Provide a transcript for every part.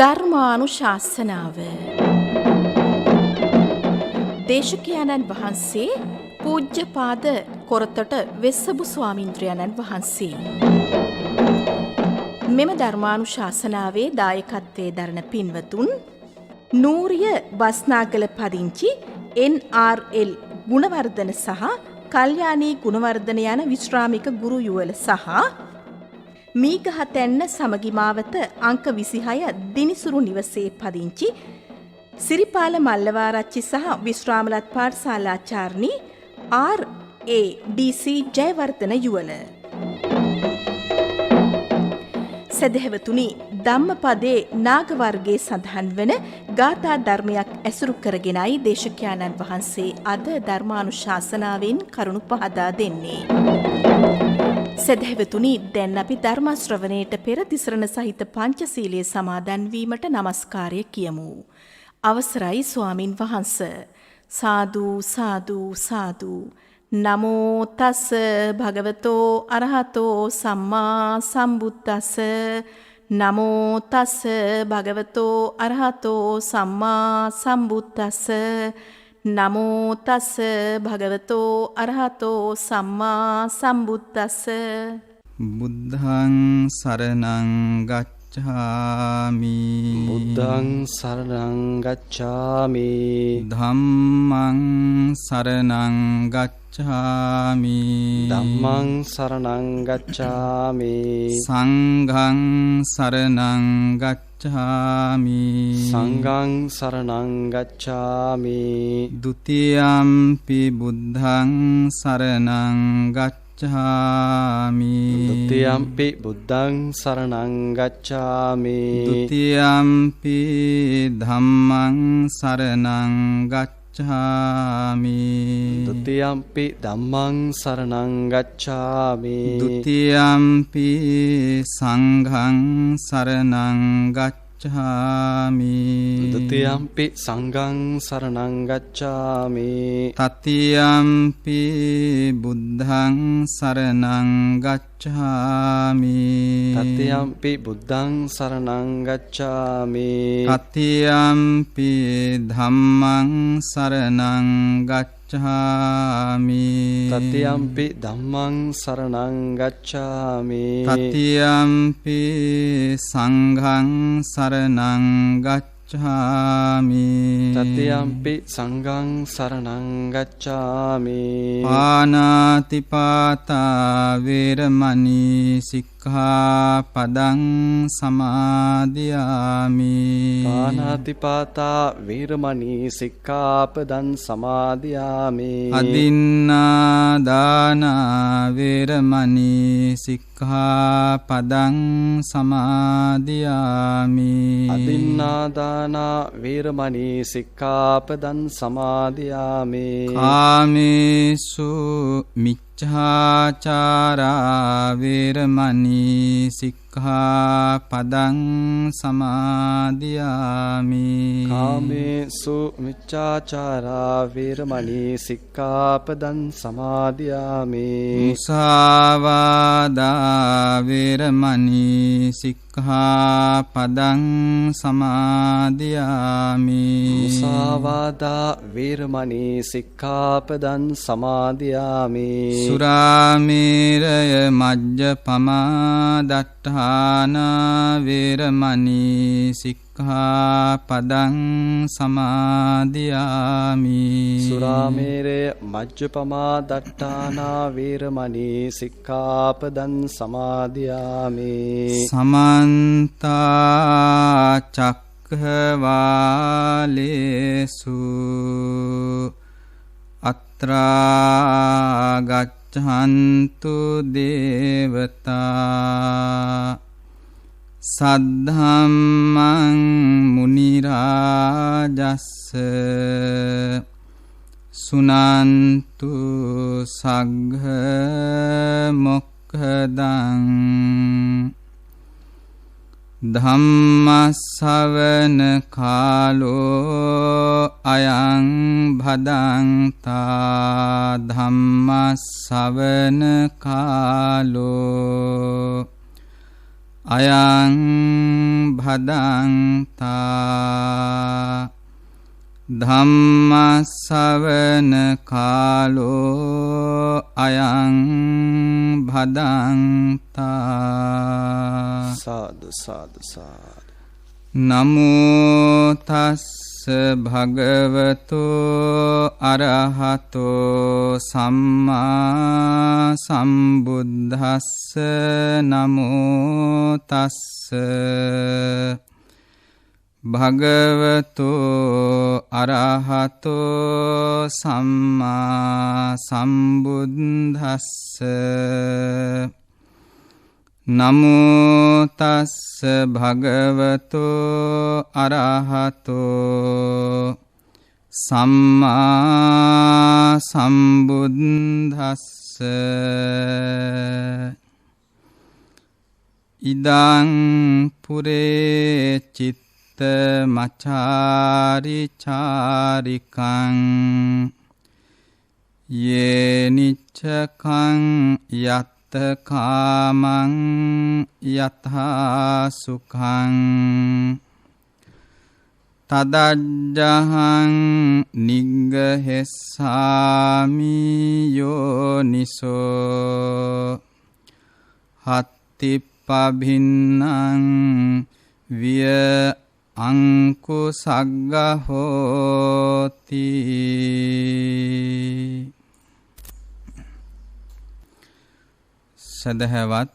ධර්මානුශාසනාව දේශකයන්න් වහන්සේ පූජ්‍යපාද කොරතොට වෙස්සබු ස්වාමීන්ද්‍රයන්න් වහන්සේ. මෙම ධර්මානුශාසනාවේ දායකත්වයේ දරන පින්වතුන් නූරිය බස්නාගල පදිංචි NRL ගුණවර්ධන සහ කල්යාණී ගුණවර්ධන යන විශ්‍රාමික ගුරු යුවල සහ මීගහතැන්න සමගි මාවත අංක 26 දිනිසුරු නිවසේ පදිංචි සිරිපාල මල්ලවාරච්චි සහ විශ්‍රාමලත් පාඨශාලාචාර්ණී RADC ජයවර්ධන යුවල. සදහැවතුනි, ධම්මපදයේ නාග වර්ගයේ සඳහන් වන ගාථා ධර්මයක් ඇසුරු කරගෙනයි දේශකයන්න් වහන්සේ අද ධර්මානුශාසනාවෙන් කරුණු පහදා දෙන්නේ. සදහැවතුනි, දැන් අපි ධර්ම ශ්‍රවණයට පෙර තිසරණ සහිත පංචශීලයේ සමාදන් වීමට নমස්කාරය කියමු. අවසරයි ස්වාමින් වහන්ස. සාදු සාදු සාදු. නමෝ තස් භගවතෝ අරහතෝ සම්මා සම්බුද්දස්ස. නමෝ තස් භගවතෝ අරහතෝ සම්මා සම්බුද්දස්ස. නමෝ තස් භගවතෝ අරහතෝ සම්මා සම්බුද්දස්ස. බුද්ධං සරණං ගච්ඡාමි. බුද්ධං සරණං ගච්ඡාමි. ධම්මං සරණං ගච්ඡාමි. ධම්මං සරණං ගච්ඡාමි. සංඝං සරණං ගච්ඡාමි. සංඝං සරණං ගච්ඡාමි. ဒ ුතියම්පි බුද්ධං සරණං ගච්ඡාමි. ဒ ුතියම්පි බුද්ධං සරණං ගච්ඡාමි. ဒ ුතියම්පි ධම්මං සරණං ගච්ඡාමි. ဒ ුතියම්පි ධම්මං සරණං ගච්ඡාමි. ဒ ුතියම්පි සංඝං සරණං ගච්ඡාමි. ဒ ුතියම්පි සංඝං සරණං ගච්ඡාමි. තතියම්පි බුද්ධං සරණං ගච්ඡාමි. තතියම්පි බුද්ධං සරණං ගච්ඡාමි. තතියම්පි ධම්මං සරණං ගච්ඡාමි. තතියම්පි ධම්මං සරණං ගච්ඡාමි. තතියම්පි සංඝං සරණං ගච්ඡාමි. තතියම්පි සංඝං සරණං ගච්ඡාමි. පාණාතිපාතා වේරමණී සික්ඛාපදං සමාදියාමි. පාණාතිපාතා වේරමණී සික්ඛාපදං සමාදියාමි. අදින්නා දාන වේරමණී සික්ඛාපදං සමාදියාමි. අදින්නා දාන වේරමණී සික්ඛාපදං සමාදියාමි. කාමේසු මිච්ඡාචාරා වේරමණී සික්ඛාපදං සමාදියාමි. කාමේසු මිච්ඡාචාරා වේරමණී සික්ඛාපදං සමාදියාමි. මුසාවාදා වේරමණී සික්ඛාපදං සමාදියාමි. මුසාවාදා වේරමණී සික්ඛාපදං සමාදියාමි. සුරාමේරය මජ්ජපමා දට්ඨාන වේරමණී සික්ඛාපදං සමාදියාමි. සුරාමේරය මජ්ජපමා දට්ඨානා වේරමණී සික්ඛාපදං සමාදියාමි. සමන්ත චක්ඛවාලේසු අත්‍රා ගච්ඡන්තු දේවතා සද්ධම්මං මුනි රාජස්ස සුනන්තු සග්ග මොක්ඛදං ධම්මස්සවන කාලෝ අයං භදංතා ධම්මස්සවන කාලෝ අයං භදන්තා ධම්මස්සවන කාලෝ අයං භදන්තා සාදු සාදු සාදු. නමෝ තස්ස භගවතු අරහතෝ සම්මා සම්බුද්දස්ස නමෝ තස්ස භගවතු අරහතෝ සම්මා සම්බුද්දස්ස නමෝ තස්ස භගවතු අරහතෝ සම්මා සම්බුද්දස්ස ඉදං පුරේ චිත්ත මචාරි චාරිකං යේනිච්ඡකං යත් කාමං යථා සුඛං තදජ්ජහං නිග්ගහෙස්සාමි යෝනිසෝ හත්තිප්පභින්නං විය අංකුසග්ගහෝති. සදහවත්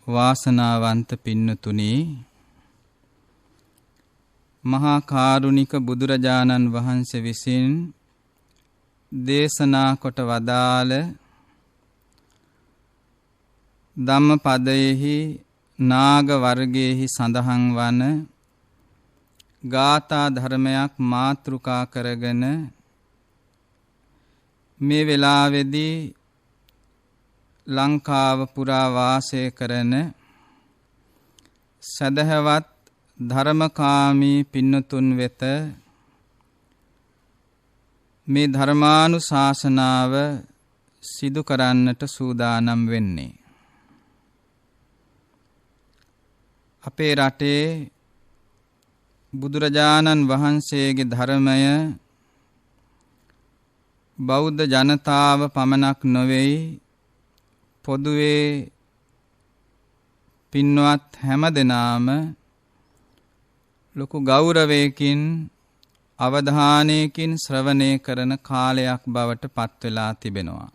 වාසනාවන්ත පින්නතුනි, මහා කාරුණික බුදුරජාණන් වහන්සේ විසින් දේශනා කොට වදාළ ධම්මපදයෙහි නාග වර්ගයේහි සඳහන් වන ගාථා ධර්මයක් මාතෘකා කරගෙන මේ වෙලාවේදී ලංකාව පුරා වාසය කරන සදහවත් ධර්මකාමී පින්නතුන් වෙත මේ ධර්මානුශාසනාව සිදු කරන්නට සූදානම් වෙන්නේ. අපේ රටේ බුදුරජාණන් වහන්සේගේ ධර්මය බෞද්ධ ජනතාව පමණක් නොවේයි, පොදුවේ පින්වත් හැම දෙනාම ලොකු ගෞරවයකින් අවධානයකින් ශ්‍රවණය කරන කාලයක් බවට පත් වෙලා තිබෙනවා.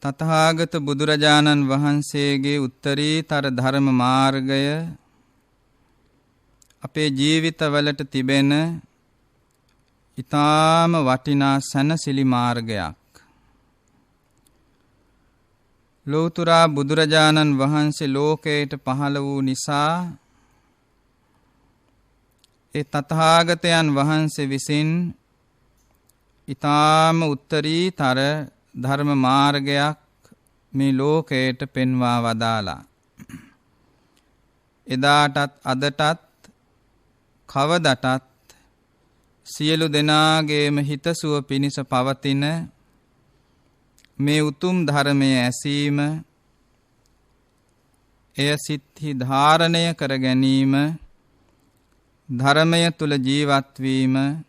තථාගත බුදුරජාණන් වහන්සේගේ උත්තරීතර ධර්ම මාර්ගය අපේ ජීවිතවලට තිබෙන ඊටාම වටිනා සැනසිලි මාර්ගයක්. ලෝතුරා බුදුරජාණන් වහන්සේ ලෝකයට පහළ වූ නිසා ඒ තථාගතයන් වහන්සේ විසින් ඊටාම උත්තරීතර ධර්ම මාර්ගයක් මේ ලෝකයට පෙන්වා වදාලා. එදාටත් අදටත් කවදටත් සියලු දෙනාගේම හිතසුව පිණිස පවතින මේ උතුම් ධර්මයේ ඇසීම, එය සිත්හි ධාරණය කර ගැනීම, ධර්මය තුල ජීවත් වීම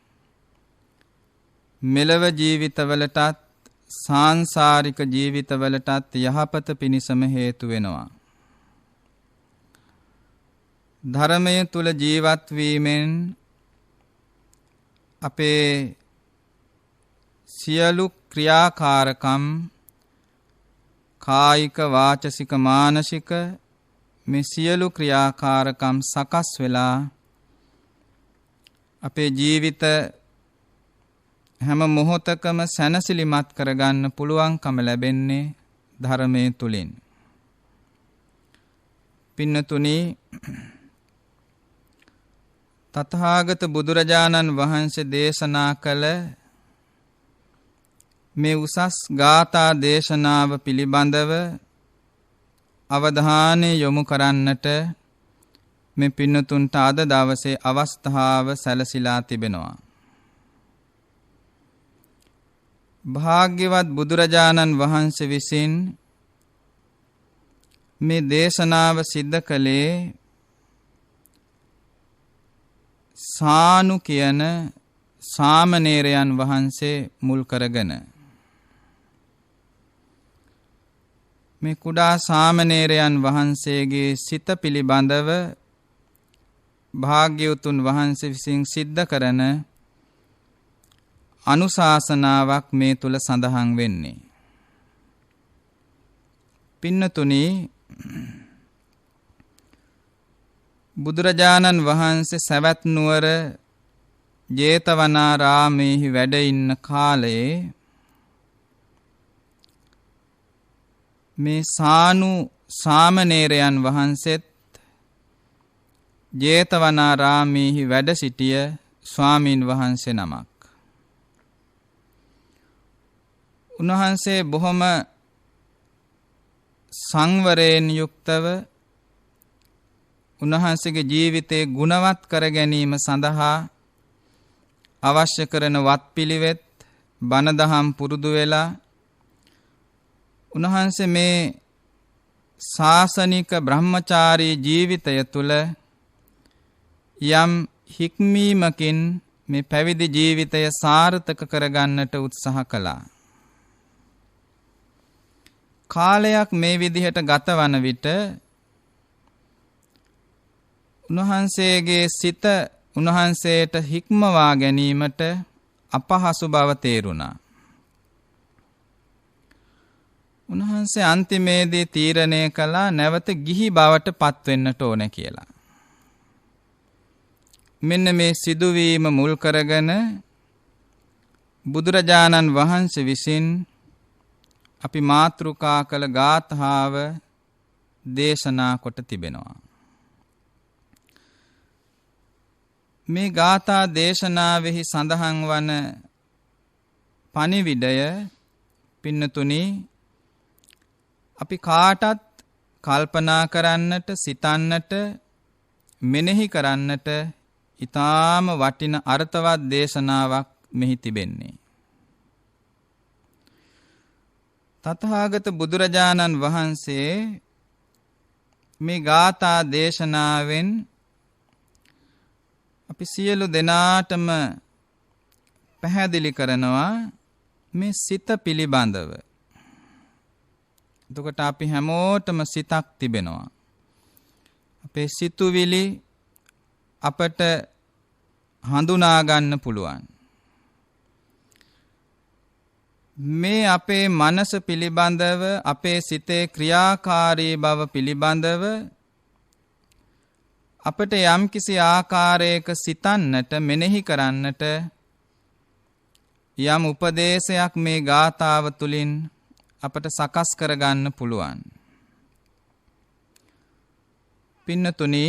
මෙලව ජීවිතවලටත් සාංසාරික ජීවිතවලටත් යහපත පිණිසම හේතු වෙනවා. ධර්මය තුල ජීවත් වීමෙන් අපේ සියලු ක්‍රියාකාරකම් කායික වාචසික මානසික මේ සියලු ක්‍රියාකාරකම් සකස් වෙලා අපේ ජීවිත හැම මොහොතකම සැනසිලිමත් කරගන්න පුළුවන්කම ලැබෙන්නේ ධර්මයේ තුලින්. පින්නතුනි, තථාගත බුදුරජාණන් වහන්සේ දේශනා කළ මේ උසස් ගාථා දේශනාව පිළිබඳව අවධානය යොමු කරන්නට මේ පින්නතුන්ට අද දවසේ අවස්ථාව සැලසීලා තිබෙනවා. භාග්‍යවත් බුදුරජාණන් වහන්සේ විසින් මේ දේශනාව සිද්ධ කළේ සානු කියන සාමණේරයන් වහන්සේ මුල් කරගෙන. මේ කුඩා සාමණේරයන් වහන්සේගේ සිත පිළිබඳව භාග්‍යවතුන් වහන්සේ විසින් සිද්ධ කරන අනුශාසනාවක් මේ තුල සඳහන් වෙන්නේ. පින්නතුනි, බුදුරජාණන් වහන්සේ සවැත් නුවර ජේතවනාරාමේහි වැඩ ඉන්න කාලයේ මේ සානු සාමණේරයන් වහන්සේත් ජේතවනාරාමේහි වැඩ සිටිය ස්වාමීන් වහන්සේ නමක්. උන්වහන්සේ බොහොම සංවරයෙන් යුක්තව උන්වහන්සේගේ ජීවිතේ ගුණවත් කර ගැනීම සඳහා අවශ්‍ය කරන වත්පිළිවෙත් බණ දහම් පුරුදු වෙලා උන්වහන්සේ මේ ශාසනික බ්‍රහ්මචාරී ජීවිතය තුළ යම් හික්මීමකින් මේ පැවිදි ජීවිතය සාර්ථක කරගන්නට උත්සාහ කළා. කාලයක් මේ විදිහට ගතවන විට උන්වහන්සේගේ සිත උන්වහන්සේට හික්මවා ගැනීමට අපහසු බව තේරුණා. උන්වහන්සේ අන්තිමේදී තීරණය කළා නැවත ගිහි බවට පත්වෙන්නට ඕන කියලා. මෙන්න මේ සිදුවීම මුල් කරගෙන බුදුරජාණන් වහන්සේ විසින් අපි මාතෘකා කළ ගාථාව දේශනා කොට තිබෙනවා. මේ ගාථා දේශනාවෙහි සඳහන් වන පණිවිඩය පින්නතුනි අපි කාටත් කල්පනා කරන්නට, සිතන්නට, මෙනෙහි කරන්නට ඊටාම වටින අර්ථවත් දේශනාවක් මෙහි තිබෙන්නේ. තථාගත බුදුරජාණන් වහන්සේ මේ ගාථා දේශනාවෙන් අපි සියලු දෙනාටම පැහැදිලි කරනවා මේ සිත පිළිබඳව. එතකොට අපි හැමෝටම සිතක් තිබෙනවා. අපේ සිතුවිලි අපට හඳුනා ගන්න පුළුවන්. මේ අපේ මනස පිළිබඳව, අපේ සිතේ ක්‍රියාකාරී බව පිළිබඳව අපට යම්කිසි ආකාරයක සිතන්නට, මෙනෙහි කරන්නට යම් උපදේශයක් මේ ගාථාව තුලින් අපට සකස් කරගන්න පුළුවන්. පින්නතුනි,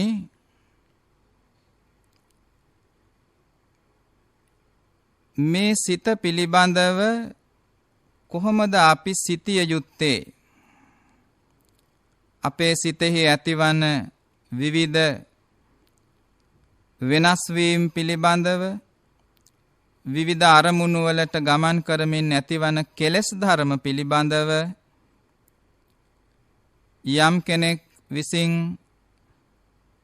මේ සිත පිළිබඳව කොහොමද අපි සිටිය යුත්තේ? අපේ සිතෙහි ඇතිවන විවිධ වෙනස් වීම් පිළිබඳව, විවිධ අරමුණු වලට ගමන් කරමින් ඇතිවන කෙලෙස් ධර්ම පිළිබඳව යම් කෙනෙක් විසින්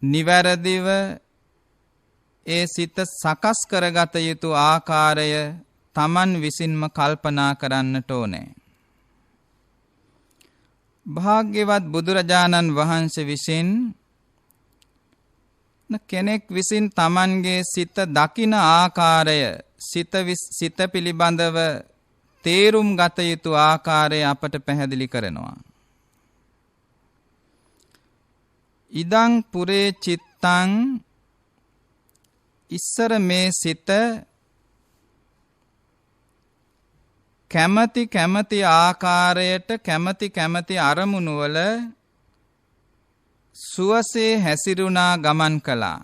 නිවැරදිව ඒ සිත සකස් කරගත යුතු ආකාරය තමන් විසින්ම කල්පනා කරන්නට ඕනේ. භාග්‍යවත් බුදුරජාණන් වහන්සේ විසින් කෙනෙක් විසින් තමන්ගේ සිත දකින ආකාරය, සිත පිළිබඳව තේරුම් ගත යුතු ආකාරය අපට පැහැදිලි කරනවා. ඉදං පුරේ චිත්තං, ඉස්සර මේ සිත කැමැති කැමැති ආකාරයට, කැමැති කැමැති අරමුණු වල සුවසේ හැසිරුණා, ගමන් කළා.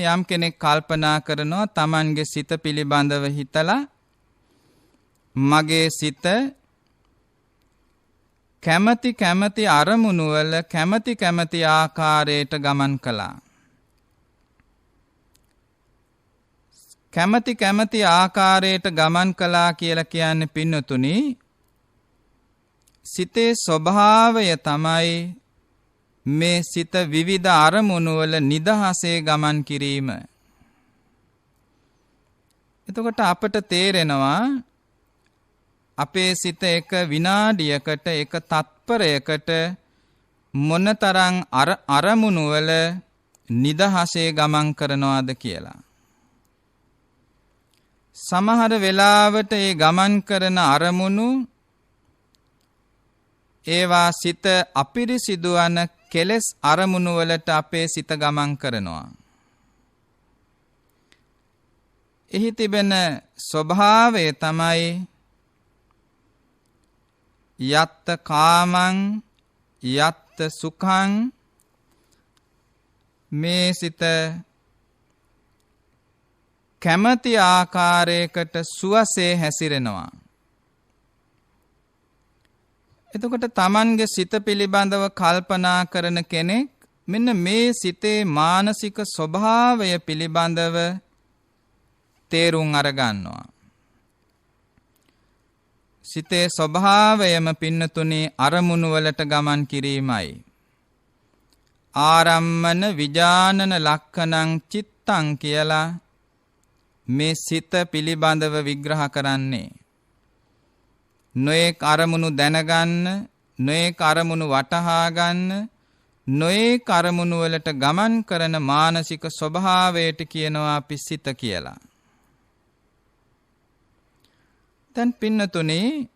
යම් කෙනෙක් කල්පනා කරනවා තමන්ගේ සිත පිළිබඳව හිතලා, මගේ සිත කැමැති කැමැති අරමුණු වල කැමැති කැමැති ආකාරයට ගමන් කළා. කැමැති කැමැති ආකාරයට ගමන් කළා කියලා කියන්නේ පින්නතුනි, සිතේ ස්වභාවය තමයි මේ සිත විවිධ අරමුණු වල නිදහසේ ගමන් කිරීම. එතකොට අපට තේරෙනවා අපේ සිත එක විනාඩියකට එක තත්පරයකට මොනතරම් අරමුණු වල නිදහසේ ගමන් කරනවාද කියලා. සමහර වෙලාවට ඒ ගමන් කරන අරමුණු ඒවා සිත අපිරිසිදු වන කෙලෙස් අරමුණු වලට අපේ සිත ගමන් කරනවා. එහි තිබෙන ස්වභාවය තමයි යත්ත කාමං යත්ත සුඛං මේ සිත කැමැති ආකාරයකට සුවසේ හැසිරෙනවා. එතකොට Tamanගේ සිත පිළිබඳව කල්පනා කරන කෙනෙක් මෙන්න මේ සිතේ මානසික ස්වභාවය පිළිබඳව තේරුම් අරගන්නවා. සිතේ ස්වභාවයම පින්නතුනේ අරමුණු වලට ගමන් කිරීමයි. ආරම්මන විජානන ලක්ඛණං චිත්තං කියලා මේ සිත පිළිබඳව විග්‍රහ කරන්නේ. නොඑක අරමුණු දැනගන්න, නොඑක අරමුණු වටහා ගන්න, නොඑක අරමුණු වලට ගමන් කරන මානසික ස්වභාවයට කියනවා අපි සිත කියලා. දැන් පින්නතුනේ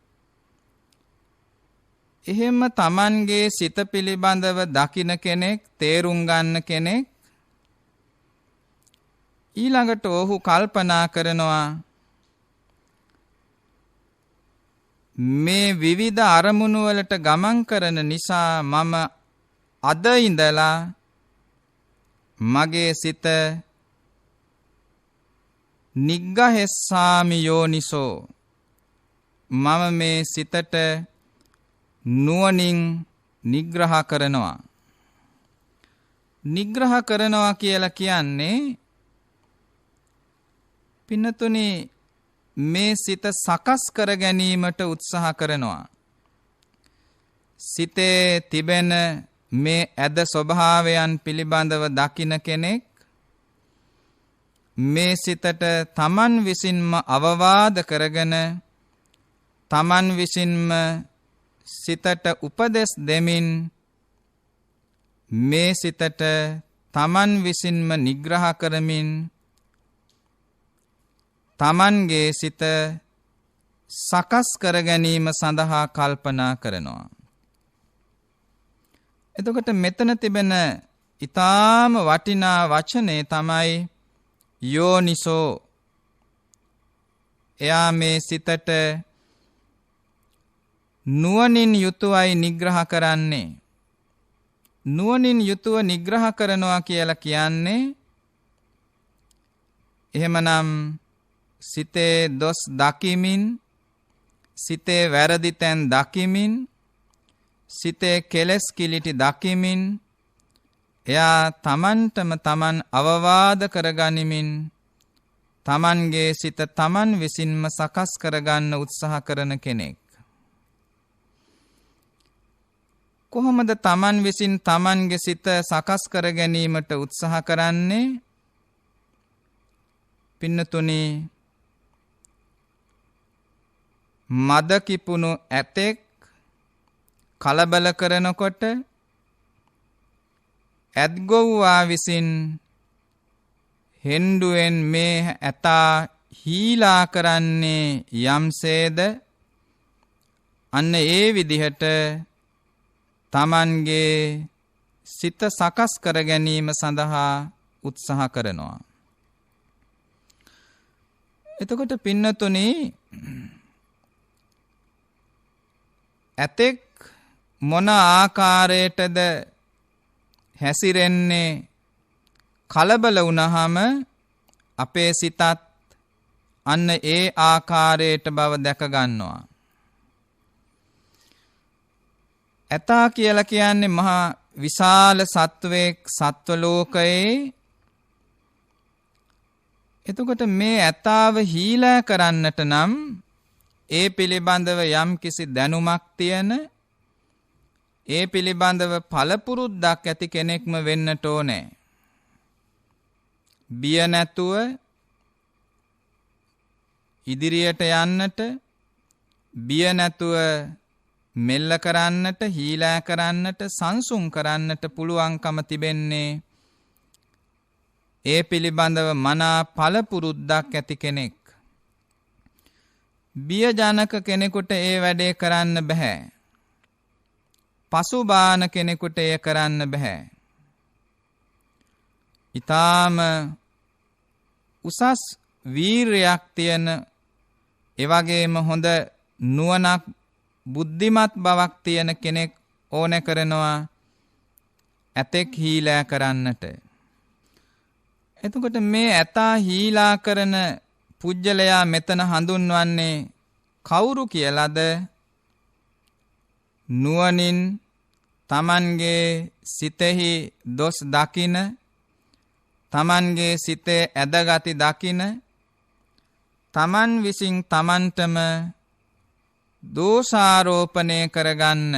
එහෙම Tamanගේ සිත පිළිබඳව දකින කෙනෙක්, තේරුම් ගන්න කෙනෙක් ඊළඟට ඔහු කල්පනා කරනවා මේ විවිධ අරමුණු වලට ගමන් කරන නිසා මම අද ඉඳලා මගේ සිත නිග්ගහෙස්සාමි යෝනිසෝ මම මේ සිතට නුවණින් නිග්‍රහ කරනවා. නිග්‍රහ කරනවා කියලා කියන්නේ පින්නතුනි මේ සිත සකස් කර ගැනීමට උත්සාහ කරනවා. සිතේ තිබෙන මේ ඇද ස්වභාවයන් පිළිබඳව දකින කෙනෙක් මේ සිතට Taman විසින්ම අවවාද කරගෙන Taman විසින්ම සිතට උපදෙස් දෙමින් මේ සිතට Taman විසින්ම නිග්‍රහ කරමින් Tamanගේ සිත සකස් කර ගැනීම සඳහා කල්පනා කරනවා. එතකොට මෙතන තිබෙන ඊටාම වටිනා වචනේ තමයි යෝනිසෝ. එයා මේ සිතට නුවණින් යුතුවයි නිග්‍රහ කරන්නේ. නුවණින් යුතුව නිග්‍රහ කරනවා කියලා කියන්නේ එහෙමනම් සිතේ දොස් දකිමින්, සිතේ වැරදි තැන් දකිමින්, සිතේ කෙලෙස් කිලිටි දකිමින් එයා Tamanටම Taman අවවාද කරගනිමින් Tamanගේ සිත Taman විසින්ම සකස් කරගන්න උත්සාහ කරන කෙනෙක්. කොහොමද Taman විසින් Tamanගේ සිත සකස් කර ගැනීමට උත්සාහ කරන්නේ? පින්නතුනි මද කිපුණු ඇතෙක් කලබල කරනකොට ඇත්ගොව්වා විසින් හෙන්ඩුවෙන් මේ ඇතා හීලා කරන්නේ යම්සේද අන්න ඒ විදිහට Tamanගේ සිත සකස් කර ගැනීම සඳහා උත්සාහ කරනවා. එතකොට පින්නතුනි ඇතෙක් මොන ආකාරයටද හැසිරෙන්නේ කලබල වුණාම අපේ සිතත් අන්න ඒ ආකාරයට බව දැක ගන්නවා. ඇතා කියලා කියන්නේ මහා විශාල සත්වයක් සත්ව ලෝකයේ. එතකොට මේ ඇතාව හීලා කරන්නට නම් ඒ පිළිබඳව යම් කිසි දැනුමක් තියෙන, ඒ පිළිබඳව පළපුරුද්දක් ඇති කෙනෙක්ම වෙන්නට ඕනේ. බිය නැතුව ඉදිරියට යන්නට, බිය නැතුව මෙල්ල කරන්නට, හීලෑ කරන්නට, සංසුන් කරන්නට පුළුවන්කම තිබෙන්නේ ඒ පිළිබඳව මනා පළපුරුද්දක් ඇති කෙනෙක්. බියජනක කෙනෙකුට ඒ වැඩේ කරන්න බෑ. පසුබාන කෙනෙකුට එය කරන්න බෑ. ඊටාම උසස් වීරයක් තියෙන, එවැගේම හොඳ නුවණක්, බුද්ධිමත් බවක් තියෙන කෙනෙක් ඕන කරනවා ඇතෙක් හීලෑ කරන්නට. එතකොට මේ ඇතා හීලා කරන පුජ්‍යලයා මෙතන හඳුන්වන්නේ කවුරු කියලාද? නුවණින් තමන්ගේ සිතෙහි දොස් දකින, තමන්ගේ සිතේ ඇදගති දකින, තමන් විසින් තමන්ටම දෝෂාරෝපණය කරගන්න,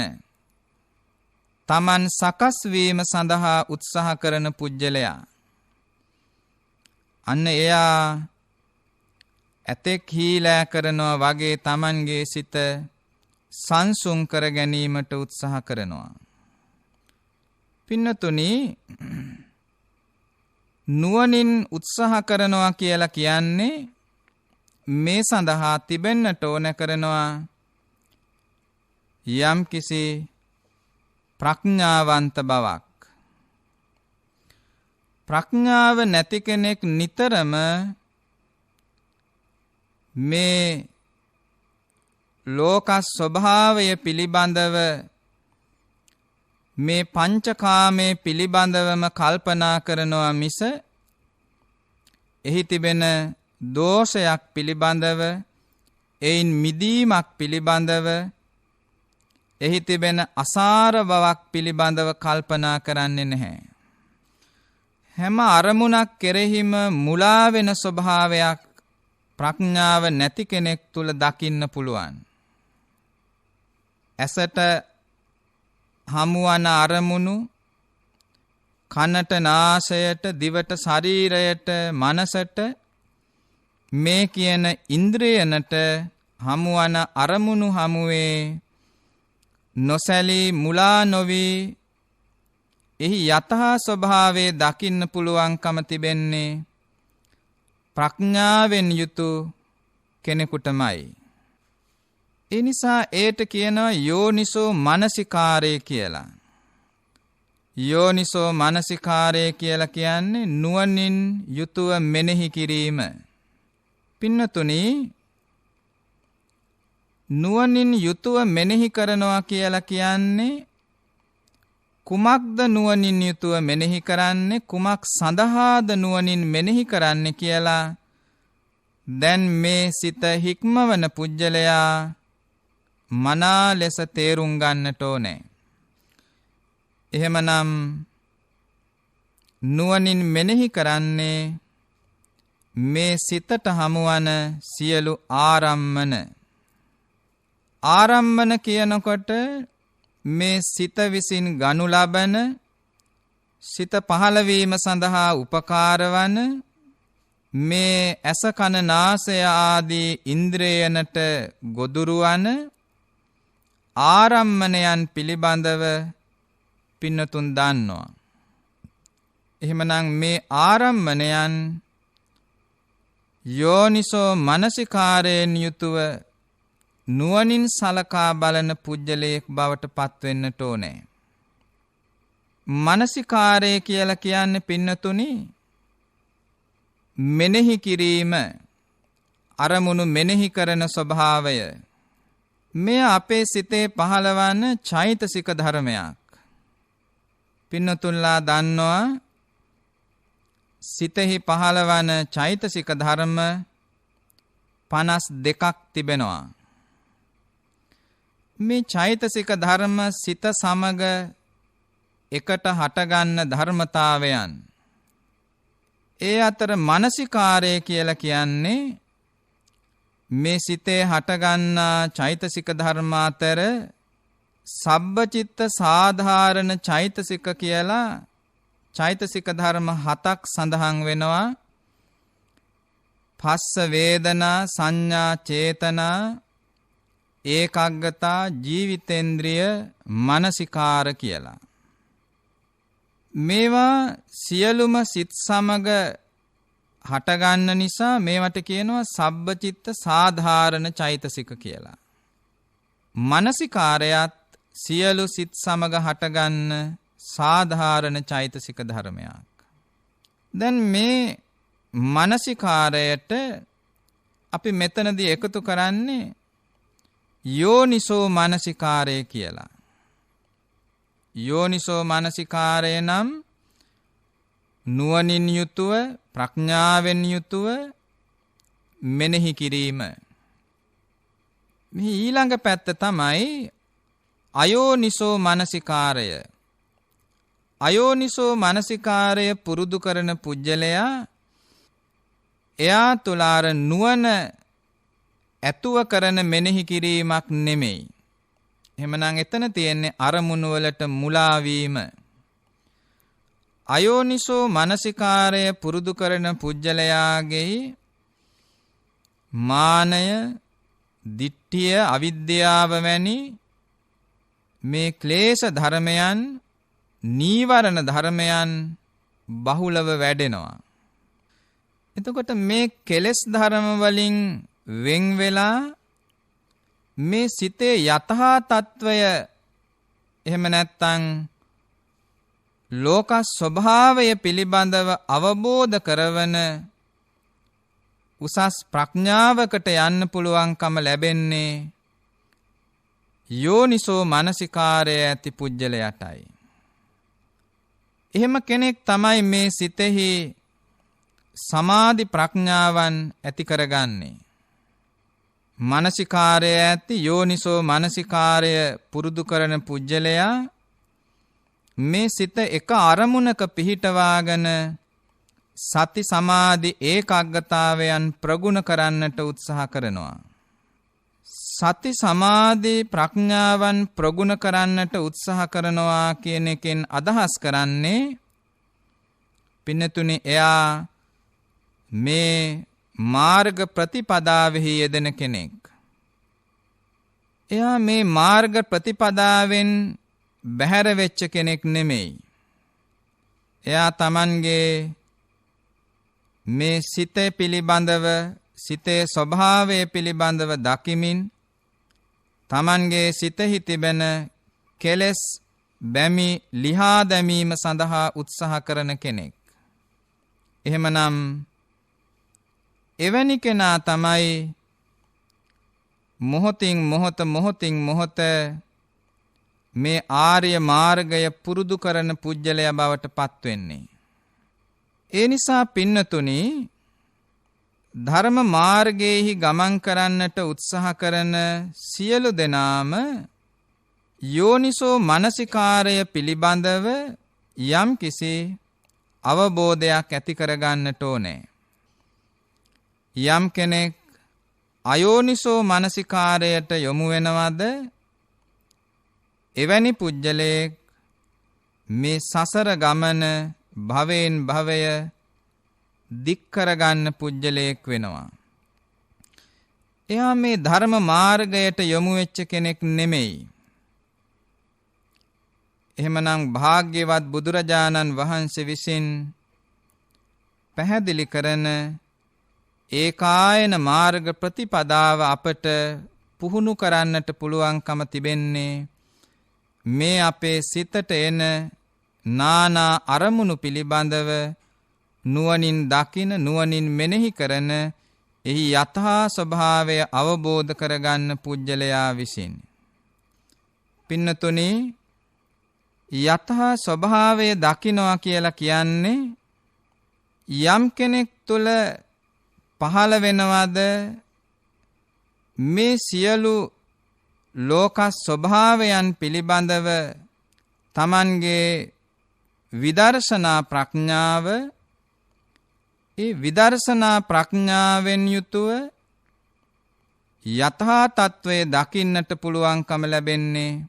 තමන් සකස් වීම සඳහා උත්සාහ කරන පුජ්‍යලයා. අන්න එයා ඇතෙක් හීලෑ කරනවා වගේ තමන්ගේ සිත සංසුන් කර ගැනීමට උත්සාහ කරනවා. පින්නතුනි, නුවණින් උත්සාහ කරනවා කියලා කියන්නේ මේ සඳහා තිබෙන්නට ඕන කරනවා යම් කිසි ප්‍රඥාවන්ත බවක්. ප්‍රඥාව නැති කෙනෙක් නිතරම මේ ලෝක ස්වභාවය පිළිබඳව, මේ පංචකාමයේ පිළිබඳවම කල්පනා කරනවා මිස එහි තිබෙන දෝෂයක් පිළිබඳව, එයින් මිදීමක් පිළිබඳව, එහි තිබෙන අසාර බවක් පිළිබඳව කල්පනා කරන්නේ නැහැ. හැම අරමුණක් කෙරෙහිම මුලා වෙන ස්වභාවයක් ප්‍රඥාව නැති කෙනෙක් තුල දකින්න පුළුවන්. ඇසට හමුවන අරමුණු, කනට, නාසයට, දිවට, ශරීරයට, මනසට, මේ කියන ඉන්ද්‍රියනට හමුවන අරමුණු හමුවේ නොසැලී මුලා නොවි එහි යථා ස්වභාවය දකින්න පුළුවන්කම තිබෙන්නේ ප්‍රඥාවෙන් යුතු කෙනෙකුටමයි. ඒ නිසා ඒට කියනවා යෝනිසෝ මනසිකාරය කියලා. යෝනිසෝ මනසිකාරය කියලා කියන්නේ නුවණින් යුතුව මෙනෙහි කිරීම. පින්නතුනි, නුවණින් යුතුව මෙනෙහි කරනවා කියලා කියන්නේ කුමක්ද නුවණින් යුතුව මෙනෙහි කරන්නේ, කුමක් සඳහාද නුවණින් මෙනෙහි කරන්නේ කියලා දැන් මේ සිත හික්මවන පුජ්‍යලයා මනා ලෙස තේරුම් ගන්නට ඕනේ. එහෙමනම් නුවණින් මෙනෙහි කරන්නේ මේ සිතට හමුවන සියලු ආරම්මන. ආරම්මන කියනකොට මේ සිත විසින් ගනු ලබන, සිත පහළ වීම සඳහා උපකාර වන මේ ඇස කන නාසය ආදී ඉන්ද්‍රයන්ට ගොදුරු වන ආරම්මණයන් පිළිබඳව පින්නතුන් දන්නවා. එහෙමනම් මේ ආරම්මණයන් යෝනිසෝ මනසිකාරයෙන් යුතුව නුවණින් සලකා බලන පුජ්‍යලයක් බවට පත් වෙන්නට ඕනේ. මනසිකාරය කියලා කියන්නේ පින්නතුනි මෙනෙහි කිරීම, අරමුණු මෙනෙහි කරන ස්වභාවය. මෙය අපේ සිතේ පහළවන චෛතසික ධර්මයක්. පින්නතුන්ලා දන්නවා සිතෙහි පහළවන චෛතසික ධර්ම 52ක් තිබෙනවා. මේ චෛතසික ධර්ම සිත සමග එකට හටගන්න ධර්මතාවයන්. ඒ අතර මනසිකාරය කියලා කියන්නේ මේ සිතේ හටගන්නා චෛතසික ධර්ම අතර සබ්බචිත්ත සාධාරණ චෛතසික කියලා චෛතසික ධර්ම 7ක් සඳහන් වෙනවා. පස්ස වේදනා සංඥා චේතනා ඒකග්ගතා ජීවිතේන්ද්‍රිය මනසිකාර කියලා. මේවා සියලුම සිත් සමග හටගන්න නිසා මේවට කියනවා සබ්බචිත්ත සාධාරණ චෛතසික කියලා. මනසිකාරයත් සියලු සිත් සමග හටගන්න සාධාරණ චෛතසික ධර්මයක්. දැන් මේ මනසිකාරයට අපි මෙතනදී එකතු කරන්නේ යෝනිසෝ මනසිකාරය කියලා. යෝනිසෝ මනසිකාරය නම් නුවණින් යුතුව ප්‍රඥාවෙන් යුතුව මෙනෙහි කිරීම. මේ ඊළඟ පැත්ත තමයි අයෝනිසෝ මනසිකාරය. අයෝනිසෝ මනසිකාරය පුරුදු කරන පුජ්‍යලයා එයා තුළ අර නුවණ ඇතුව කරන මෙනෙහි කිරීමක් නෙමෙයි. එහෙමනම් එතන තියෙන්නේ අරමුණු වලට මුලා වීම. අයෝනිසෝ මනසිකාරය පුරුදු කරන පුජ්‍යලයාගේ මානය, දිට්ඨිය, අවිද්‍යාව වැනි මේ ක්ලේශ ධර්මයන්, නීවරණ ධර්මයන් බහුලව වැඩෙනවා. එතකොට මේ කෙලෙස් ධර්ම වලින් වෙන් වෙලා මේ සිතේ යථා තත්වය එහෙම නැත්නම් ලෝක ස්වභාවය පිළිබඳව අවබෝධ කරවන උසස් ප්‍රඥාවකට යන්න පුළුවන්කම ලැබෙන්නේ යෝනිසෝ මනසිකාරය ඇති පුජ්‍යලයටයි. එහෙම කෙනෙක් තමයි මේ සිතෙහි සමාධි ප්‍රඥාවන් ඇති කරගන්නේ. මනසිකාරය ඇති යෝනිසෝ මනසිකාරය පුරුදු කරන පුජ්‍යලයා මේ සිත එක අරමුණක පිහිටවාගෙන සති සමාධි ඒකාග්‍රතාවයන් ප්‍රගුණ කරන්නට උත්සාහ කරනවා. සති සමාධි ප්‍රඥාවන් ප්‍රගුණ කරන්නට උත්සාහ කරනවා කියන එකෙන් අදහස් කරන්නේ පින්නතුනි එයා මේ මාර්ග ප්‍රතිපදාවෙහි යෙදෙන කෙනෙක්. එයා මේ මාර්ග ප්‍රතිපදාවෙන් බැහැර වෙච්ච කෙනෙක් නෙමෙයි. එයා Tamanගේ මේ සිතේ පිළිබඳව, සිතේ ස්වභාවය පිළිබඳව දකිමින් Tamanගේ සිතෙහි තිබෙන කෙලෙස් බැමි ලිහා දැමීම සඳහා උත්සාහ කරන කෙනෙක්. එහෙමනම් එවැනි කෙනා තමයි මොහොතින් මොහොත මේ ආර්ය මාර්ගය පුරුදු කරන පුජ්‍යලයා බවට පත් වෙන්නේ. ඒ නිසා පින්නතුනි ධර්ම මාර්ගයේහි ගමන් කරන්නට උත්සාහ කරන සියලු දෙනාම යෝනිසෝ මනසිකාරය පිළිබඳව යම් කිසි අවබෝධයක් ඇති කරගන්නට ඕනේ. යම් කෙනෙක් අයෝනිසෝ මනසිකාරයට යොමු වෙනවද එවැනි පුජ්‍යලෙක් මේ සසර ගමන භවයෙන් භවය දික් කරගන්න පුජ්‍යලෙක් වෙනවා. එයා මේ ධර්ම මාර්ගයට යොමු වෙච්ච කෙනෙක් නෙමෙයි. එහෙමනම් භාග්‍යවත් බුදුරජාණන් වහන්සේ විසින් පැහැදිලි කරන ඒකායන මාර්ග ප්‍රතිපදාව අපට පුහුණු කරන්නට පුළුවන්කම තිබෙන්නේ මේ අපේ සිතට එන නානා අරමුණු පිළිබඳව නුවණින් දකින, නුවණින් මෙනෙහි කරන, එහි යථා ස්වභාවය අවබෝධ කරගන්න පුජ්‍යලයා විසින්. පින්නතුනි යථා ස්වභාවය දකිනවා කියලා කියන්නේ යම් කෙනෙක් තුළ පහළ වෙනවද මේ සියලු ලෝක ස්වභාවයන් පිළිබඳව Tamanගේ විදර්ශනා ප්‍රඥාව, ඒ විදර්ශනා ප්‍රඥාවෙන් යුතුව යථා තත්වයේ දකින්නට පුළුවන්කම ලැබෙන්නේ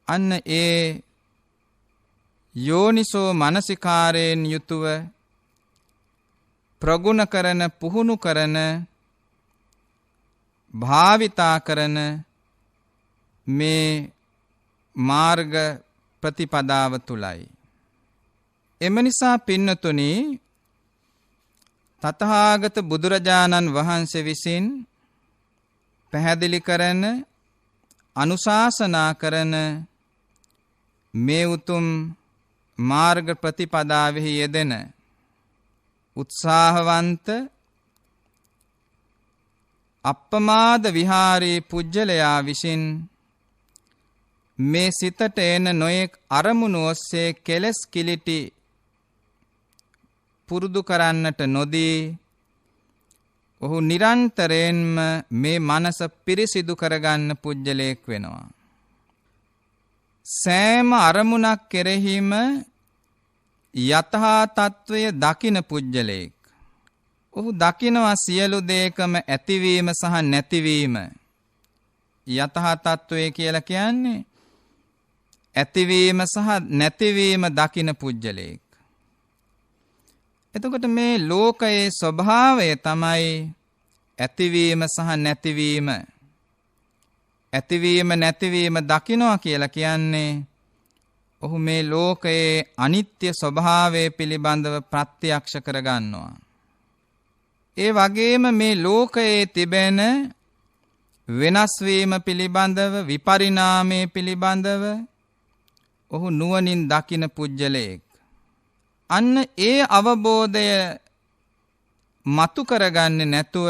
අන්න ඒ යෝනිසෝ මනසිකාරයෙන් යුතුව ප්‍රගුණ කරන පුහුණු කරන භාවිතා කරන මේ මාර්ග ප්‍රතිපදාව තුලයි. එම නිසා පින්නතුනි තථාගත බුදුරජාණන් වහන්සේ විසින් පැහැදිලි කරන අනුශාසනා කරන මේ උතුම් මාර්ග ප්‍රතිපදාවෙහි යෙදෙන උත්සාහවන්ත අප්පමාද විහාරී පුජ්‍යලයා විසින් මේ සිතට එන නොයෙක් අරමුණු ඔස්සේ කෙලස් කිලිටි පුරුදු කරන්නට නොදී ඔහු නිරන්තරයෙන්ම මේ මනස පිරිසිදු කරගන්න පුජ්‍යලයක් වෙනවා. සෑම අරමුණක් කෙරෙහිම යථා තත්වය දකින පුජ්‍යලයක්. ඔහු දකිනවා සියලු දේකම ඇතිවීම සහ නැතිවීම. යථා තත්වය කියලා කියන්නේ ඇතිවීම සහ නැතිවීම දකින පුජ්‍යලයක්. එතකොට මේ ලෝකයේ ස්වභාවය තමයි ඇතිවීම සහ නැතිවීම. ඇතිවීම නැතිවීම දකිනවා කියලා කියන්නේ ඔහු මේ ලෝකයේ අනිත්‍ය ස්වභාවය පිළිබඳව ප්‍රත්‍යක්ෂ කරගන්නවා. ඒ වගේම මේ ලෝකයේ තිබෙන වෙනස් වීම පිළිබඳව විපරිණාමය පිළිබඳව ඔහු නුවණින් දකින පුජ්‍යලයක්. අන්න ඒ අවබෝධය මතු කරගන්නේ නැතුව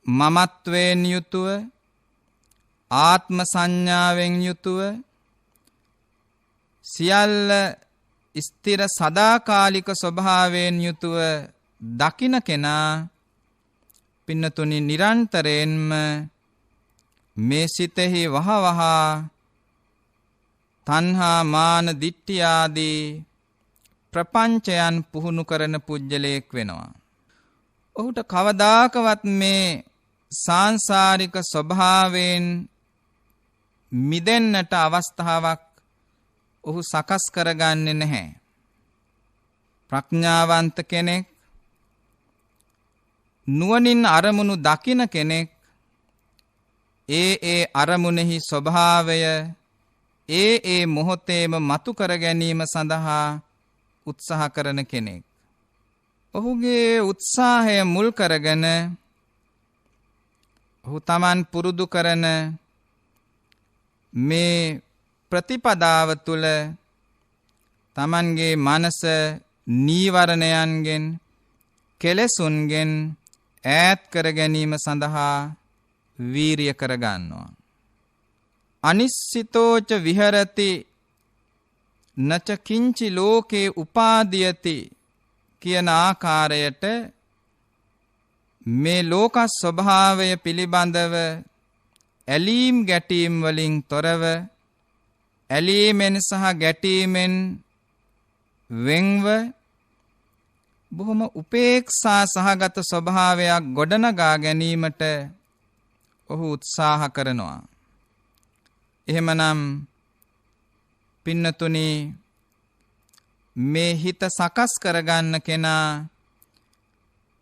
මමත්වයෙන් යුතුව ආත්ම සංඥාවෙන් යුතුව සියල්ල ස්ථිර සදාකාලික ස්වභාවයෙන් යුතුව දකින කෙනා පින්නතුනි නිරන්තරයෙන්ම මේ සිතෙහි වහවහ තණ්හා මාන දිට්ඨි ආදී ප්‍රපංචයන් පුහුණු කරන පුජ්‍යලයක් වෙනවා. ඔහුට කවදාකවත් මේ සාංශාරික ස්වභාවයෙන් මිදෙන්නට අවස්ථාවක් ඔහු සකස් කරගන්නේ නැහැ. ප්‍රඥාවන්ත කෙනෙක් නුවණින් අරමුණු දකින කෙනෙක් ඒ අරමුණෙහි ස්වභාවය ඒ මොහොතේම මතු කර ගැනීම සඳහා උත්සාහ කරන කෙනෙක්. ඔහුගේ උත්සාහය මුල් කරගෙන ඔහු Taman පුරුදු කරන මේ ප්‍රතිපදාව තුළ Tamanගේ මනස නීවරණයන්ගෙන් කෙලෙසුන්ගෙන් ඈත් කර ගැනීම සඳහා වීරිය කරගන්නවා. අනිස්සිතෝච විහෙරති නච කිංචි ලෝකේ උපාදීයති කියන ආකාරයට මේ ලෝක ස්වභාවය පිළිබඳව ඇලීම් ගැටීම් වලින් තොරව ඇලීමෙන් සහ ගැටීමෙන් වෙන්ව බොහොම උපේක්ෂා සහගත ස්වභාවයක් ගොඩනගා ගැනීමට ඔහු උත්සාහ කරනවා. එහෙමනම් පින්නතුනි මේ හිත සකස් කරගන්න කෙනා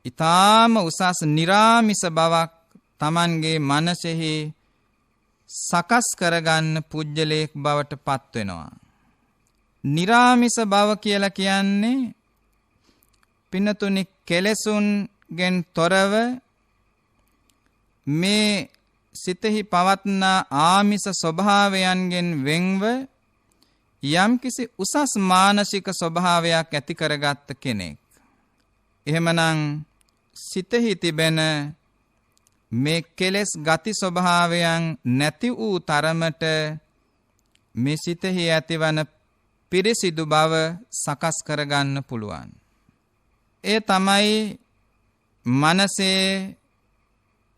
ඊටාම උසස් නිරාමිස බවක් Tamanගේ මනසෙහි සකස් කරගන්න පුජ්‍යලයක් බවට පත් වෙනවා. නිරාමිස බව කියලා කියන්නේ පින්නතුනි කෙලෙසුන්ගෙන් තොරව මේ සිතෙහි පවත්නා ආමිස ස්වභාවයන්ගෙන් වෙන්ව යම්කිසි උසස් මානසික ස්වභාවයක් ඇති කරගත්ත කෙනෙක්. එහෙමනම් සිතෙහි තිබෙන මේ කෙලෙස් ගති ස්වභාවයන් නැති වූ තරමට මේ සිතෙහි ඇතිවන පිරිසිදු බව සකස් කරගන්න පුළුවන්. ඒ තමයි මනසේ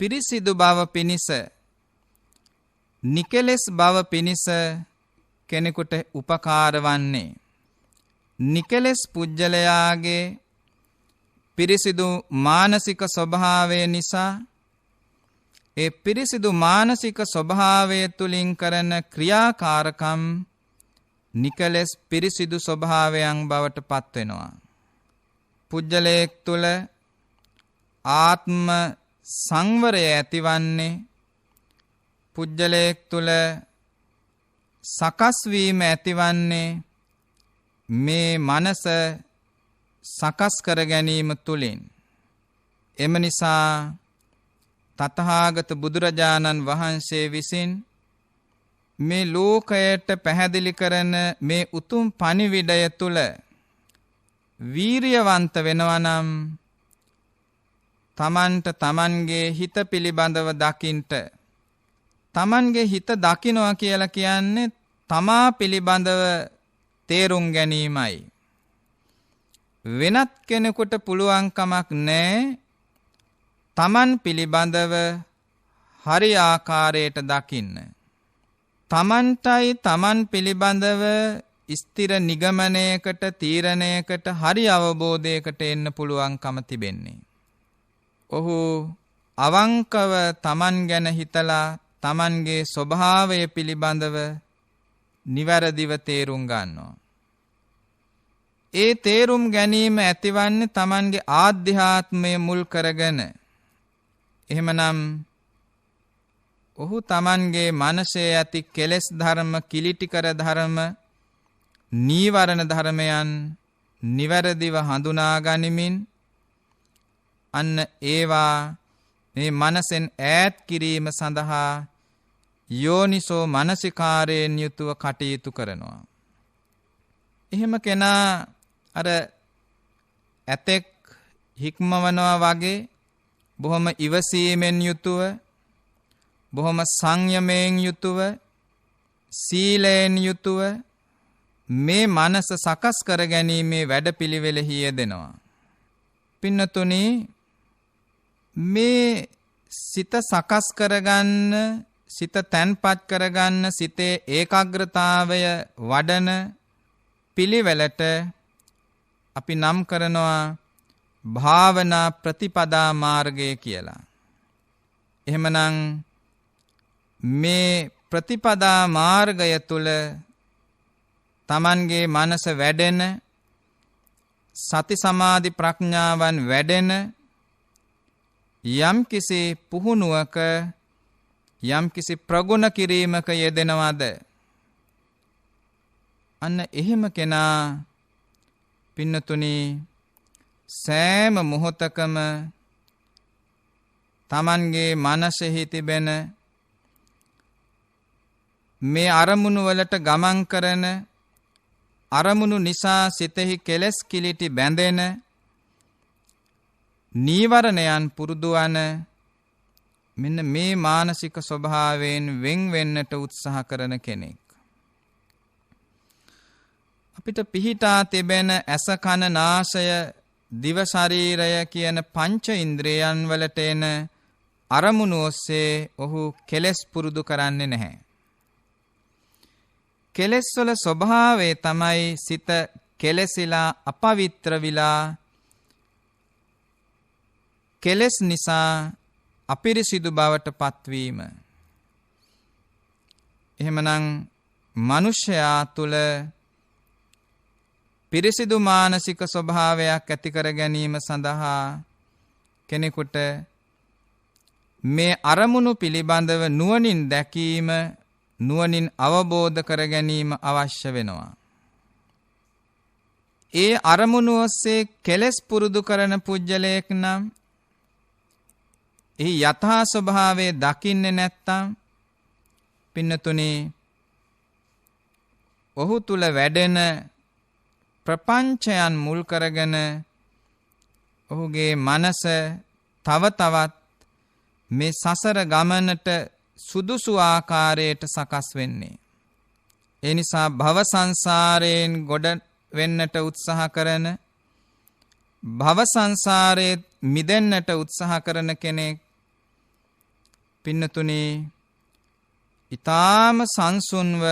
පිරිසිදු බව පිණිස නිකලස් බව පිණිස කෙනෙකුට උපකාර වන්නේ. නිකලස් පුජ්‍යලයාගේ පිරිසිදු මානසික ස්වභාවය නිසා ඒ පිරිසිදු මානසික ස්වභාවය තුලින් කරන ක්‍රියාකාරකම් නිකලස් පිරිසිදු ස්වභාවයන් බවට පත් වෙනවා. පුජ්‍යලයක් තුල ආත්ම සංවරය ඇතිවන්නේ පුජ්‍යලයක් තුල සකස් වීම ඇතිවන්නේ මේ මනස සකස් කර ගැනීම තුලින්. එම නිසා තථාගත බුදුරජාණන් වහන්සේ විසින් මේ ලෝකයට පැහැදිලි කරන මේ උතුම් පණිවිඩය තුල වීරියවන්ත වෙනවා නම් තමන්ට තමන්ගේ හිත පිළිබඳව දකින්ට තමන්ගේ හිත දකින්නවා කියලා කියන්නේ තමා පිළිබඳව තේරුම් ගැනීමයි. වෙනත් කෙනෙකුට පුළුවන් කමක් නැහැ තමන් පිළිබඳව හරි ආකාරයට දකින්න. තමන්ටයි තමන් පිළිබඳව ස්ථිර නිගමනයකට තීරණයකට හරි අවබෝධයකට එන්න පුළුවන්කම තිබෙන්නේ. ඔහු අවංකව තමන් ගැන හිතලා තමන්ගේ ස්වභාවය පිළිබඳව නිවැරදිව තේරුම් ගන්නවා. ඒ තේරුම් ගැනීම ඇතිවන්නේ තමන්ගේ ආධ්‍යාත්මය මුල් කරගෙන. එහෙමනම් ඔහු තමන්ගේ මනසේ ඇති කෙලෙස් ධර්ම, කිලිටිකර ධර්ම, නීවරණ ධර්මයන් නිවැරදිව හඳුනා ගනිමින් අන්න ඒවා මේ මනසෙන් ඈත් කිරීම සඳහා යෝනිසෝ මනසිකාරයෙන් යුතුව කටයුතු කරනවා. එහෙම කෙනා අර ඇතෙක් හික්මවනවා වගේ බොහොම ඉවසීමෙන් යුතුව, බොහොම සංයමයෙන් යුතුව, සීලයෙන් යුතුව මේ මනස සකස් කර ගැනීමේ වැඩපිළිවෙලෙහි යෙදෙනවා. පින්නතුනි, මේ සිත සකස් කරගන්න, සිත තැන්පත් කරගන්න, සිතේ ඒකාග්‍රතාවය වඩන පිළිවෙලට අපි නම් කරනවා භාවනා ප්‍රතිපදා මාර්ගය කියලා. එහෙමනම් මේ ප්‍රතිපදා මාර්ගය තුල තමන්ගේ මනස වැඩෙන, සති සමාධි ප්‍රඥාවන් වැඩෙන යම්කිසි පුහුණුවක, යම්කිසි ප්‍රගුණ කිරීමක යෙදෙනවද, අන්න එහෙම කෙනා පින්නතුනි සෑම මොහොතකම තමන්ගේ මනසෙහි තිබෙන මේ අරමුණු වලට ගමන් කරන, අරමුණු නිසා සිතෙහි කෙලෙස් කිලිටි බැඳෙන නීවරණයන් පුරුදුවන මෙන්න මේ මානසික ස්වභාවයෙන් වෙන් වෙන්නට උත්සාහ කරන කෙනෙක්. අපිට පිහිටා තිබෙන ඇස, කන, නාසය, දිව, ශරීරය කියන පංච ඉන්ද්‍රයන් වලට එන අරමුණු ඔස්සේ ඔහු කෙලෙස් පුරුදු කරන්නේ නැහැ. කෙලෙස් වල ස්වභාවය තමයි සිත කෙලෙසිලා අපවිත්‍ර විලා, කෙලෙස් නිසා අපිරිසිදු බවට පත්වීම. එහෙමනම් මනුෂ්‍යයා තුල පිරිසිදු මානසික ස්වභාවයක් ඇති කර ගැනීම සඳහා කෙනෙකුට මේ අරමුණු පිළිබඳව නුවණින් දැකීම, නුවණින් අවබෝධ කර ගැනීම අවශ්‍ය වෙනවා. ඒ අරමුණු ඔස්සේ කෙලෙස් පුරුදු කරන පුජ්‍යලයක් නම් එහි යථා ස්වභාවය දකින්නේ නැත්තම් පින්නතුනි ඔහු තුල වැඩෙන ප්‍රපංචයන් මුල් කරගෙන ඔහුගේ මනස තව තවත් මේ සසර ගමනට සුදුසු ආකාරයට සකස් වෙන්නේ. ඒ නිසා භව සංසාරයෙන් ගොඩ වෙන්නට උත්සාහ කරන, භව සංසාරයේ මිදෙන්නට උත්සාහ කරන කෙනෙක් පින්නතුනි ඊ타ම සංසුන්ව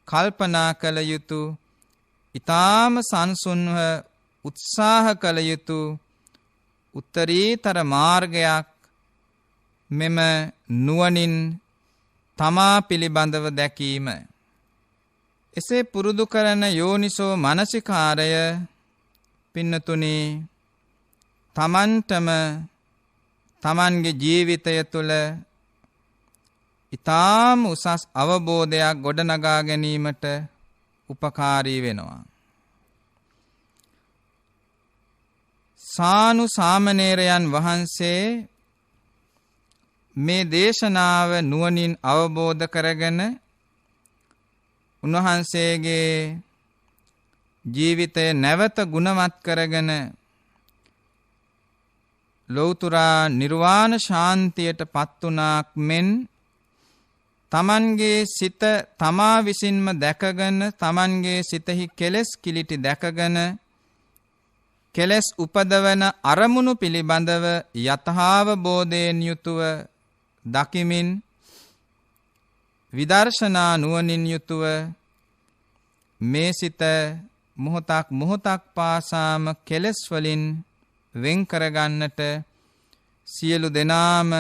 කල්පනා කළ යුතු, ඊ타ම සංසුන්ව උත්සාහ කළ යුතු උත්තරීතර මාර්ගයක් මෙම නුවණින් තමා පිළිබඳව දැකීම. එසේ පුරුදු කරන යෝනිසෝ මනසිකාරය පින්නතුනි තමන්ටම තමන්ගේ ජීවිතය තුළ ඊටාම උසස් අවබෝධයක් ගොඩනගා ගැනීමට උපකාරී වෙනවා. සානු සාමණේරයන් වහන්සේ මේ දේශනාව නුවණින් අවබෝධ කරගෙන උන්වහන්සේගේ ජීවිතය නැවත ගුණවත් කරගෙන ලෞතුරා නිර්වාණ ශාන්තියට පත් වුණාක් මෙන් තමන්ගේ සිත තමා විසින්ම දැකගෙන තමන්ගේ සිතෙහි කෙලෙස් කිලිටි දැකගෙන කෙලෙස් උපදවන අරමුණු පිළිබඳව යථාවබෝධයෙන් යුතුව දකිමින් විදර්ශනා නුවණින් යුතුව මේ සිත මොහොතක් මොහොතක් පාසාම කෙලෙස් වලින් වෙන් කරගන්නට සියලු දෙනාම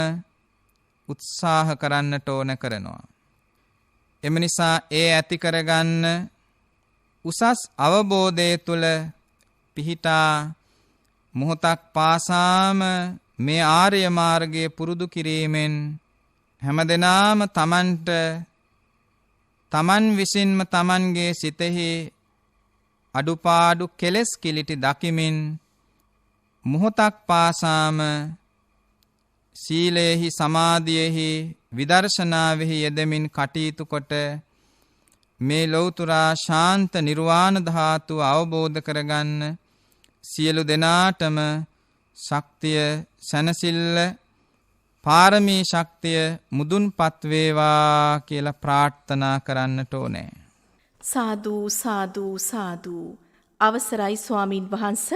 උත්සාහ කරන්නට ඕන කරනවා. එම නිසා ඒ ඇති කරගන්න උසස් අවබෝධය තුළ පිහිටා මොහොතක් පාසාම මේ ආර්ය මාර්ගයේ පුරුදු කිරීමෙන් හැමදෙනාම තමන්ට තමන් විසින්ම තමන්ගේ සිතෙහි අඩුපාඩු කෙලෙස් කිලිටි දකිමින් මොහොතක් පාසාම සීලේහි සමාධියෙහි විදර්ශනාවෙහි යෙදමින් කටයුතු කොට මේ ලෞතුරා ශාන්ත නිර්වාණ ධාතුව අවබෝධ කරගන්න සියලු දෙනාටම ශක්තිය සැනසෙල්ල පාරමී ශක්තිය මුදුන්පත් වේවා කියලා ප්‍රාර්ථනා කරන්නට ඕනේ. සාදු සාදු සාදු. අවසරයි ස්වාමින් වහන්ස,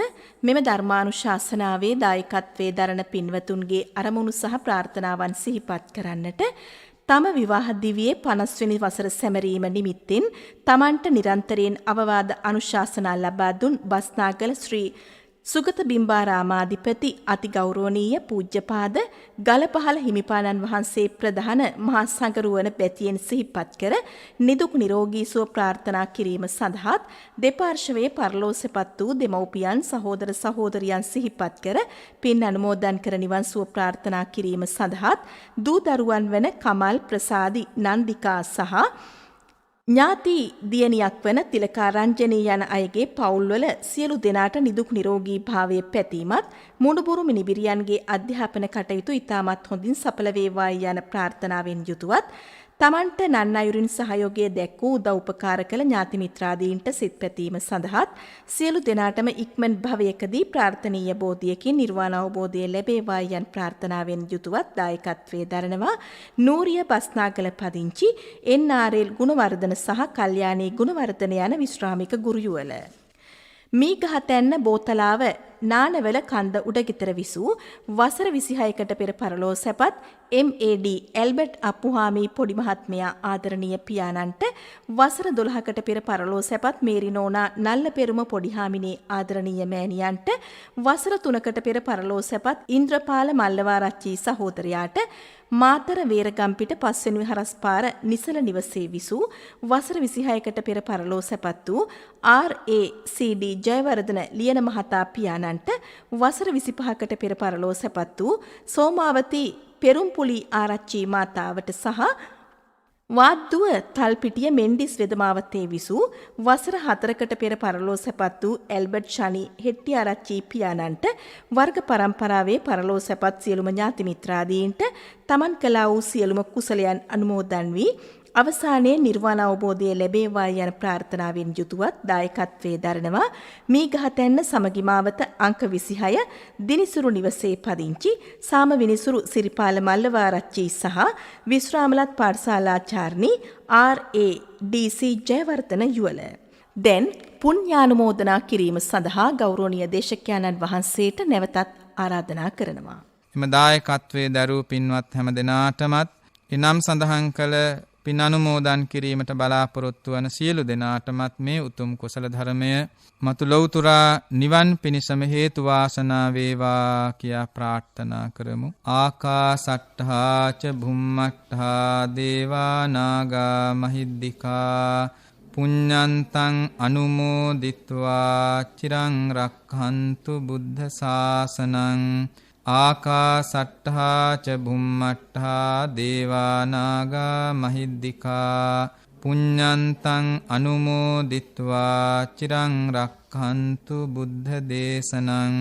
මෙම ධර්මානුශාසනාවේ දායකත්වයේ දරන පින්වතුන්ගේ අරමුණු සහ ප්‍රාර්ථනාවන් සිහිපත් කරන්නට තම විවාහ දිවියේ 50 වෙනි වසර සැමරීම නිමිත්තෙන් තමන්ට නිරන්තරයෙන් අවවාද අනුශාසනා ලබා දුන් බස්නාගල ශ්‍රී සුගත බිම්බාරාමාධිපති අති ගෞරවනීය පූජ්‍යපාද ගලපහළ හිමිපාණන් වහන්සේ ප්‍රධාන මහා සංඝරුවන පැතියෙන් සිහිපත් කර නිදුක් නිරෝගී සුව ප්‍රාර්ථනා කිරීම සඳහාත් දෙපාර්ශවයේ පරලෝසෙපත් වූ දෙමව්පියන් සහෝදර සහෝදරියන් සිහිපත් කර පින් අනුමෝදන් කර නිවන් සුව ප්‍රාර්ථනා කිරීම සඳහාත් දූ දරුවන් වන කමල් ප්‍රසාදි නන්දිකා සහ ඥාති දියණියක් වන තිලකාරංජනී යන අයගේ පවුල්වල සියලු දෙනාට නිදුක් නිරෝගී භාවය පැතීමත් මුණුබුරු මිනිබිරියන්ගේ අධ්‍යාපන කටයුතු ඉතාමත් හොඳින් සඵල වේවායි යන ප්‍රාර්ථනාවෙන් යුතුවත් තමන්ට නන්නයුරින් සහයෝගය දැක් වූ උදව් උපකාර කළ ඥාති මිත්‍රාදීන්ට සිත් පැතීම සඳහාත් සියලු දෙනාටම ඉක්මන් භවයකදී ප්‍රාර්ථනීය බෝධියකින් නිර්වාණ අවබෝධය ලැබේවායි යන ප්‍රාර්ථනාවෙන් යුතුවත් දායකත්වයේ දරනවා නූරිය බස්නාගල පදිංචි එන්.ආර්.එල්. ගුණවර්ධන සහ කල්යාණී ගුණවර්ධන යන විශ්‍රාමික ගුරු යුවළ. මීගහතැන්න බෝතලාව නානවල කන්ද උඩගෙතර විසූ වසර 26කට පෙර පරලෝ සැපත් MAD ඇල්බර්ට් අප්පුහාමි පොඩි මහත්මයා ආදරණීය පියාණන්ට වසර 12කට පෙර පරලෝ සැපත් මේරි නෝනා නල්ලපෙරුම පොඩිහාමිනේ ආදරණීය මෑණියන්ට වසර 3කට පෙර පරලෝ සැපත් ඉන්ද්‍රපාල මල්ලවාරච්චි සහෝදරයාට මාතර වේරගම්පිට 5 වෙනි හරස්පාර නිසල නිවසේ විසූ වසර 26කට පෙර පරලෝ සැපත් වූ RACD ජයවර්ධන ලියන මහතා පියාණන්ට වසර 25කට පෙර පරලෝ සැපත් වූ සෝමාවති පෙරුම්පුලි ආරච්චි මාතාවට සහ වාද්දුව තල්පිටිය මෙන්ඩිස් වෙදමාවතේ විසූ වසර 4කට පෙර පරලෝ සැපත් වූ ඇල්බර්ට් ෂනි හෙට්ටිආරච්චි පියාණන්ට වර්ග පරම්පරාවේ පරලෝ සැපත් සියලුම ඥාති මිත්‍රාදීන්ට තමන් කළා වූ සියලුම කුසලයන් අනුමෝදන් වී අවසානයේ නිර්වාණ අවබෝධය ලැබේවා යන ප්‍රාර්ථනාවෙන් යුතුවත් දායකත්වයේ දරනවා මීගහතැන්න සමගි මාවත අංක 26 දිනිසුරු නිවසේ පදිංචි සාම විනිසුරු සිරිපාල මල්ලවාරච්චි සහ විශ්‍රාමලත් පාඨශාලාචාර්නි RADC ජයවර්ධන යුවල. දැන් පුණ්‍යානුමෝදනා කිරීම සඳහා ගෞරවනීය දේශකයන්න් වහන්සේට නැවතත් ආරාධනා කරනවා. එම දායකත්වයේ දරූ පින්වත් හැම දෙනාටමත් එනම් සඳහන් කළ පින් අනුමෝදන් කිරීමට බලාපොරොත්තු වන සියලු දෙනාටමත් මේ උතුම් කුසල ධර්මය මතු ලෞතුරා නිවන් පිණිසම හේතු වාසනා වේවා කියා ප්‍රාර්ථනා කරමු. ආකාසට්ඨා ච භුම්මට්ඨා දේවා නාග මහිද්దికා පුඤ්ඤන්තං අනුමෝදිත්වා චිරං රක්ඛන්තු බුද්ධ ශාසනං. ආකාසට්ඨා ච භුම්මට්ඨා දේවා නාග මහිද්దికා පුඤ්ඤන්තං අනුමෝදිත්වා චිරං රක්ඛන්තු බුද්ධ දේශනං.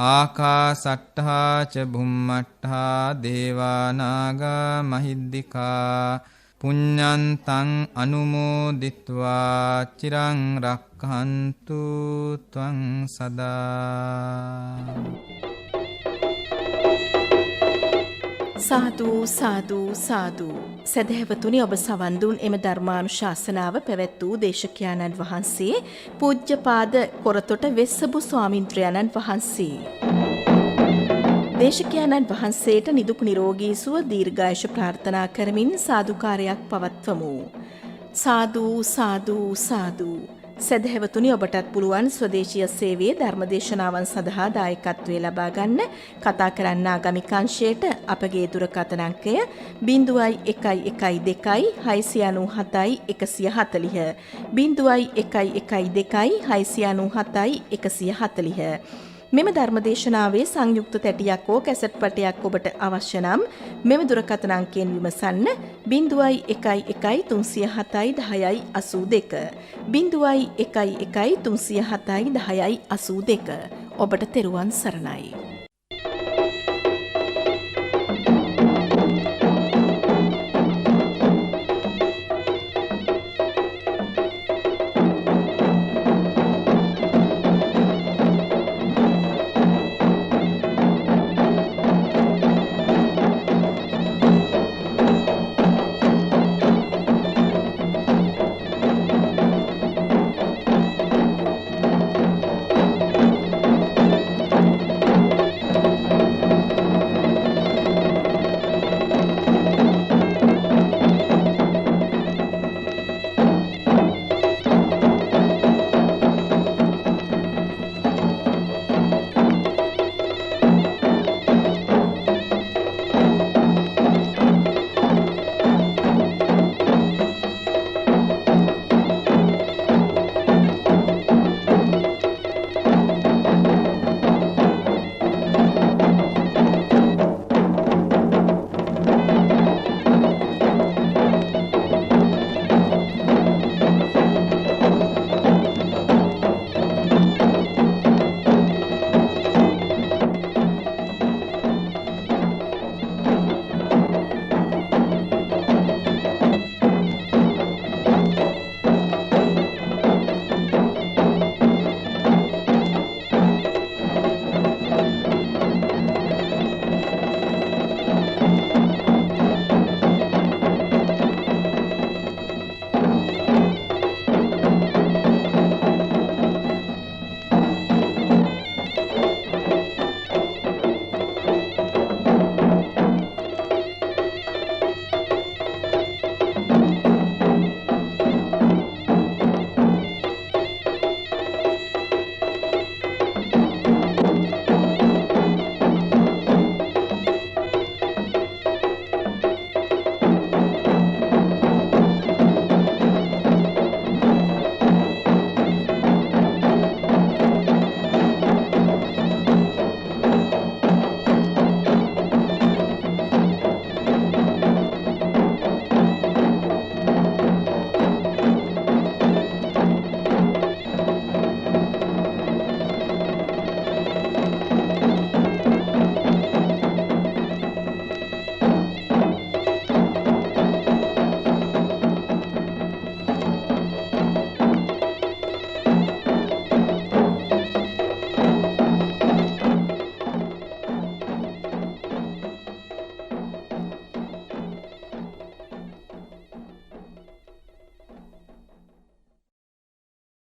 ආකාසට්ඨා ච භුම්මට්ඨා දේවා නාග මහිද්దికා පුඤ්ඤන්තං අනුමෝදිත්වා චිරං රක්ඛන්තු ත්වං සදා. සාදු සාදු සාදු. සදහැවතුනි, ඔබ සවන් දුන් එම ධර්මානුශාසනාව පැවැත් වූ දේශකයාණන් වහන්සේ පූජ්‍යපාද කොරතොට වෙස්සබු ස්වාමින්ද්‍රයන්න් වහන්සේ. දේශකයාණන් වහන්සේට නිදුක් නිරෝගී සුව දීර්ඝායුෂ ප්‍රාර්ථනා කරමින් සාදුකාරයක් පවත්වමු. සාදු සාදු සාදු. සදහැවතුනි, ඔබටත් පුළුවන් ස්වදේශීය සේවයේ ධර්මදේශනාවන් සඳහා දායකත්වයේ ලබා ගන්න. කතා කරන්න ආගමික අංශයට අපගේ දුරකථන අංකය 0112 697 140 0112 697 140. මෙම ධර්මදේශනාවේ සංයුක්ත තැටියක් හෝ කැසට් පටයක් ඔබට අවශ්‍ය නම් මෙම දුරකථන අංකයෙන් විමසන්න. 0111 307 1082 0111 307 1082. ඔබට තෙරුවන් සරණයි.